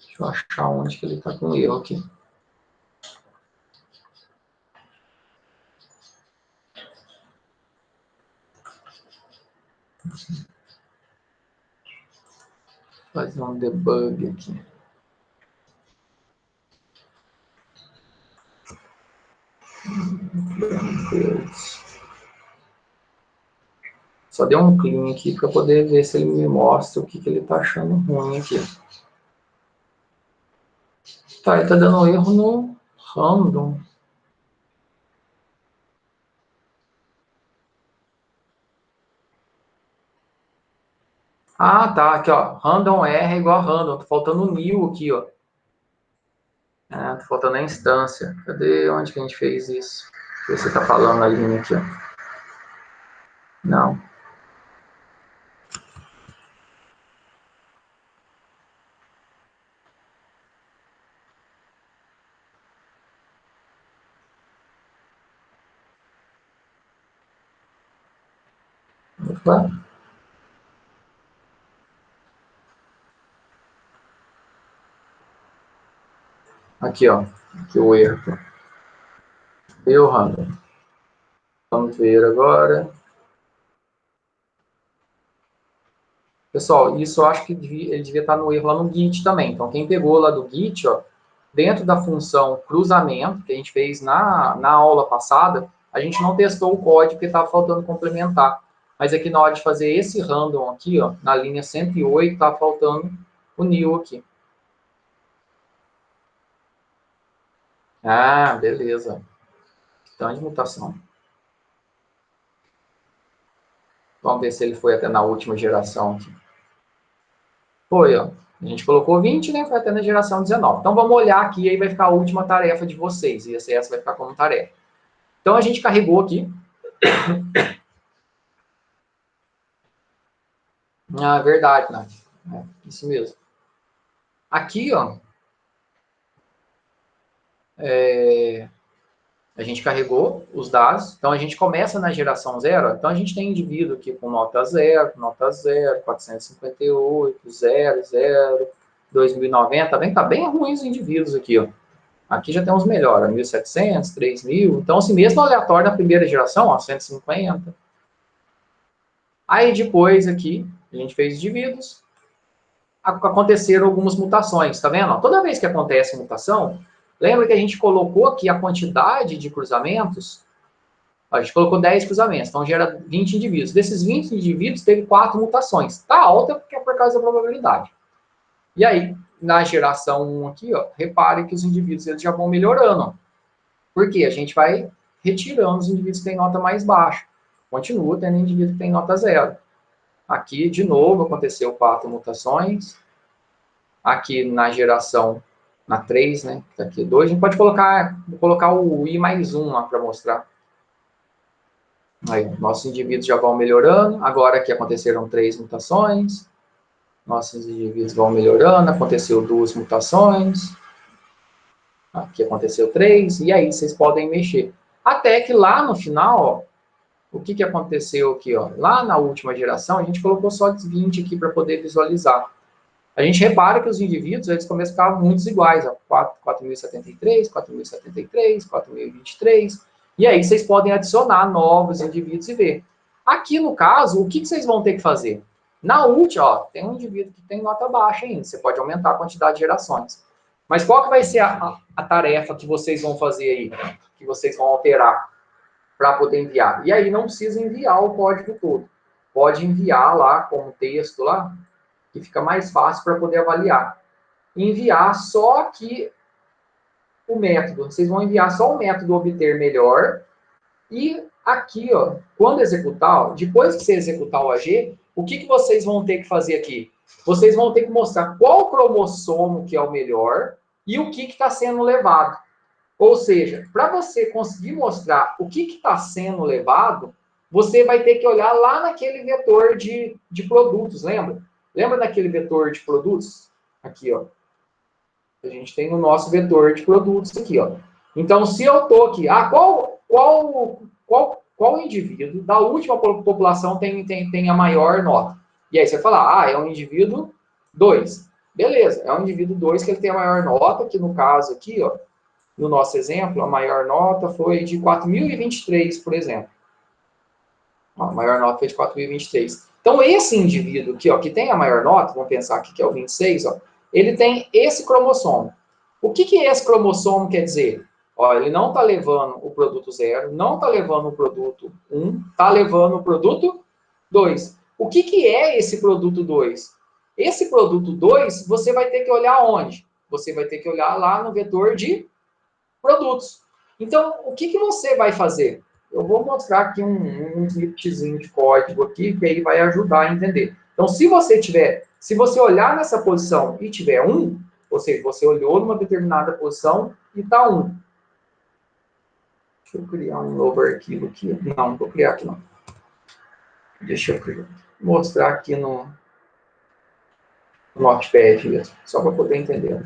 Deixa eu achar onde que ele está com erro aqui. Fazer um debug aqui. Meu Deus. Só dei um clean aqui para poder ver se ele me mostra o que ele está achando ruim aqui. Tá, ele está dando erro no random. Ah, tá, aqui, ó. Random R é igual a random. Tá faltando o new aqui, ó. Ah, tá faltando a instância. Cadê onde que a gente fez isso? Deixa eu ver se você tá falando a linha aqui, ó. Não. Opa. Aqui, ó. Aqui o erro. E o random. Vamos ver agora. Pessoal, isso eu acho que ele devia estar no erro lá no Git também. Então, quem pegou lá do Git, ó, dentro da função cruzamento, que a gente fez na aula passada, a gente não testou o código porque estava faltando complementar. Mas aqui na hora de fazer esse random aqui, ó, na linha 108, está faltando o new aqui. Ah, beleza. Então, de mutação. Vamos ver se ele foi até na última geração aqui. Foi, ó. A gente colocou 20, né? Foi até na geração 19. Então, vamos olhar aqui, aí vai ficar a última tarefa de vocês. E essa vai ficar como tarefa. Então, a gente carregou aqui. Ah, verdade, Nath. É, isso mesmo. Aqui, ó, a gente carregou os dados. Então, a gente começa na geração 0. Então, a gente tem indivíduo aqui com nota 0, 458, 0, 0, 2090. Tá bem, tá bem ruim os indivíduos aqui, ó. Aqui já tem uns melhores, 1.700, 3.000. Então, assim, mesmo aleatório na primeira geração, ó, 150. Aí, depois aqui, a gente fez indivíduos. Aconteceram algumas mutações, tá vendo? Toda vez que acontece mutação, lembra que a gente colocou aqui a quantidade de cruzamentos? A gente colocou 10 cruzamentos, então gera 20 indivíduos. Desses 20 indivíduos, teve 4 mutações. Está alta porque é por causa da probabilidade. E aí, na geração 1 aqui, ó, repare que os indivíduos eles já vão melhorando. Por quê? A gente vai retirando os indivíduos que têm nota mais baixa. Continua tendo indivíduo que tem nota 0. Aqui, de novo, aconteceu 4 mutações. Aqui na geração, na 3, né? Tá aqui 2. A gente pode colocar o I mais 1 lá para mostrar. Aí, nossos indivíduos já vão melhorando. Agora aqui aconteceram 3 mutações. Nossos indivíduos vão melhorando. Aconteceu 2 mutações. Aqui aconteceu 3. E aí vocês podem mexer. Até que lá no final, ó, o que aconteceu aqui? Ó? Lá na última geração, a gente colocou só 20 aqui para poder visualizar. A gente repara que os indivíduos eles começam a ficar muitos iguais, ó, 4.073, 4.073, 4.023, e aí vocês podem adicionar novos indivíduos e ver. Aqui no caso, o que vocês vão ter que fazer? Na última, ó, tem um indivíduo que tem nota baixa ainda, você pode aumentar a quantidade de gerações. Mas qual que vai ser a tarefa que vocês vão fazer aí, que vocês vão alterar para poder enviar? E aí não precisa enviar o código todo. Pode enviar lá como texto lá, que fica mais fácil para poder avaliar. Enviar só que o método, vocês vão enviar só o método obter melhor, e aqui, ó, quando executar, ó, depois que você executar o AG, o que vocês vão ter que fazer aqui? Vocês vão ter que mostrar qual cromossomo que é o melhor e o que está sendo levado. Ou seja, para você conseguir mostrar o que está sendo levado, você vai ter que olhar lá naquele vetor de produtos, lembra? Lembra daquele vetor de produtos? Aqui, ó. A gente tem o nosso vetor de produtos aqui, ó. Então, se eu estou aqui, qual indivíduo da última população tem a maior nota? E aí você fala, é um indivíduo 2. Beleza, é um indivíduo 2 que ele tem a maior nota, que no caso aqui, ó, no nosso exemplo, a maior nota foi de 4.023, por exemplo. A maior nota foi de 4.023. Então, esse indivíduo aqui, ó, que tem a maior nota, vamos pensar aqui que é o 26, ó, ele tem esse cromossomo. O que esse cromossomo quer dizer? Ó, ele não está levando o produto 0, não está levando o produto 1, está levando o produto 2. O que é esse produto 2? Esse produto 2, você vai ter que olhar onde? Você vai ter que olhar lá no vetor de produtos. Então, o que você vai fazer? Eu vou mostrar aqui um snippetzinho de código aqui, que aí vai ajudar a entender. Então, se você olhar nessa posição e tiver 1, ou seja, você olhou numa determinada posição e está 1. Deixa eu criar um novo arquivo aqui. Não, não vou criar aqui não. Deixa eu mostrar aqui no Notepad mesmo, só para poder entender.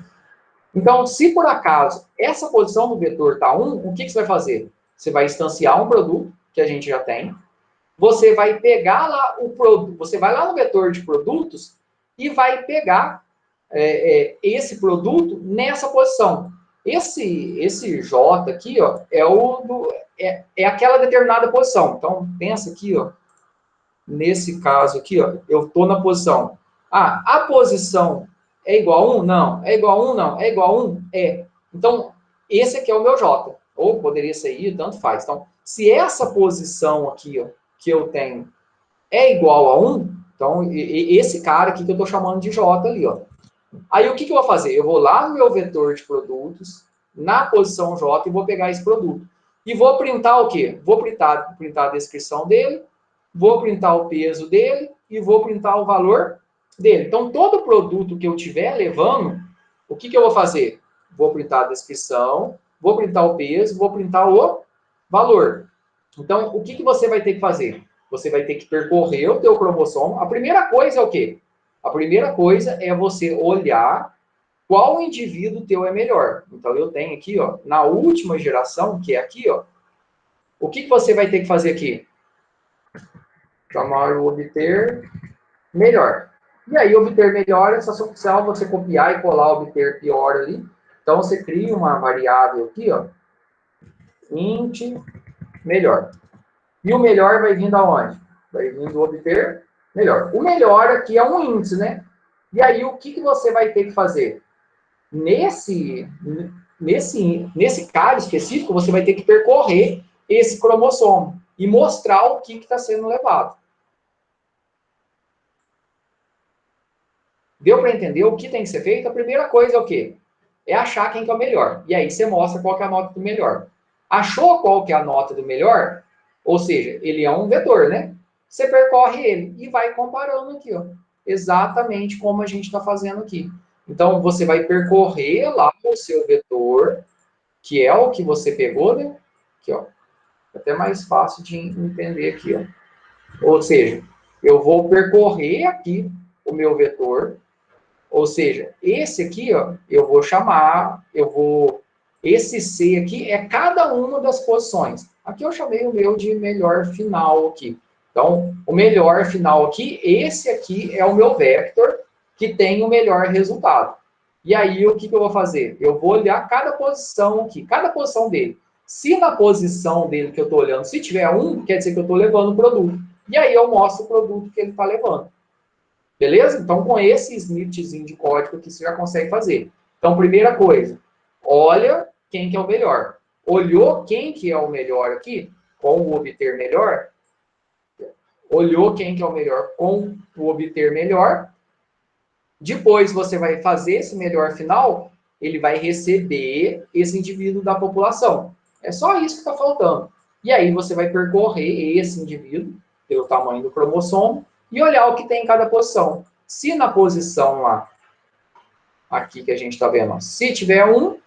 Então, se por acaso essa posição do vetor está 1, o que você vai fazer? Você vai instanciar um produto, que a gente já tem, você vai pegar lá o produto, você vai lá no vetor de produtos e vai pegar esse produto nessa posição. Esse J aqui, ó, é aquela determinada posição. Então, pensa aqui, ó, nesse caso aqui, ó, eu estou na posição. Ah, a posição é igual a 1? Não. É igual a 1? Não. É igual a 1? É. Então, esse aqui é o meu J. Ou poderia ser I, tanto faz. Então, se essa posição aqui, ó, que eu tenho é igual a 1, então, esse cara aqui que eu estou chamando de J ali, ó. Aí, o que eu vou fazer? Eu vou lá no meu vetor de produtos, na posição J, e vou pegar esse produto. E vou printar o quê? Vou printar a descrição dele, vou printar o peso dele e vou printar o valor dele. Então, todo produto que eu estiver levando, o que eu vou fazer? Vou printar a descrição, vou printar o peso, vou printar o valor. Então, o que você vai ter que fazer? Você vai ter que percorrer o teu cromossomo. A primeira coisa é o quê? A primeira coisa é você olhar qual indivíduo teu é melhor. Então, eu tenho aqui, ó, na última geração, que é aqui, ó, o que você vai ter que fazer aqui? Chamar o obter melhor. E aí, obter melhor é só você copiar e colar obter pior ali. Então, você cria uma variável aqui, ó, int melhor. E o melhor vai vir da onde? Vai vir do obter melhor. O melhor aqui é um índice, né? E aí, o que você vai ter que fazer? Nesse cara específico, você vai ter que percorrer esse cromossomo e mostrar o que está sendo levado. Deu para entender o que tem que ser feito? A primeira coisa é o quê? É achar quem que é o melhor. E aí você mostra qual que é a nota do melhor. Achou qual que é a nota do melhor? Ou seja, ele é um vetor, né? Você percorre ele e vai comparando aqui, ó. Exatamente como a gente está fazendo aqui. Então, você vai percorrer lá o seu vetor, que é o que você pegou, né? Aqui, ó. É até mais fácil de entender aqui, ó. Ou seja, eu vou percorrer aqui o meu vetor, ou seja, esse aqui, ó, esse C aqui é cada uma das posições. Aqui eu chamei o meu de melhor final aqui. Então, o melhor final aqui, esse aqui é o meu vector que tem o melhor resultado. E aí, o que eu vou fazer? Eu vou olhar cada posição aqui, cada posição dele. Se na posição dele que eu estou olhando, se tiver 1, quer dizer que eu estou levando o produto. E aí eu mostro o produto que ele está levando. Beleza? Então, com esse snippetzinho de código que você já consegue fazer. Então, primeira coisa, olha quem que é o melhor. Olhou quem que é o melhor aqui, com o obter melhor. Olhou quem que é o melhor com o obter melhor. Depois você vai fazer esse melhor final, ele vai receber esse indivíduo da população. É só isso que está faltando. E aí você vai percorrer esse indivíduo, pelo tamanho do cromossomo, e olhar o que tem em cada posição. Se na posição lá, aqui que a gente está vendo, se tiver 1,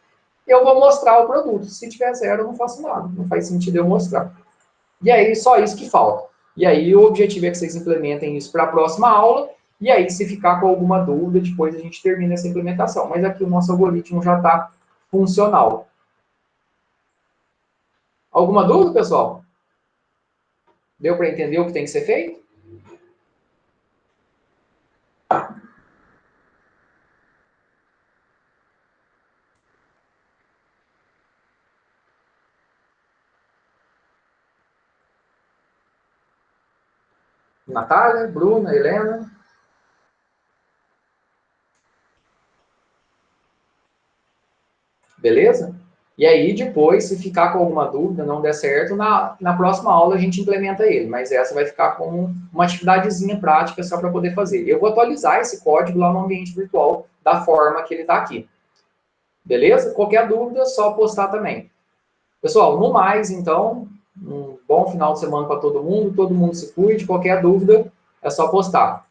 eu vou mostrar o produto. Se tiver 0, eu não faço nada. Não faz sentido eu mostrar. E aí, só isso que falta. E aí, o objetivo é que vocês implementem isso para a próxima aula. E aí, se ficar com alguma dúvida, depois a gente termina essa implementação. Mas aqui o nosso algoritmo já está funcional. Alguma dúvida, pessoal? Deu para entender o que tem que ser feito? Natália, Bruna, Helena? Beleza? E aí, depois, se ficar com alguma dúvida, não der certo, na próxima aula a gente implementa ele. Mas essa vai ficar como uma atividadezinha prática só para poder fazer. Eu vou atualizar esse código lá no ambiente virtual da forma que ele está aqui. Beleza? Qualquer dúvida, só postar também. Pessoal, no mais, então, um bom final de semana para todo mundo se cuide. Qualquer dúvida, é só postar.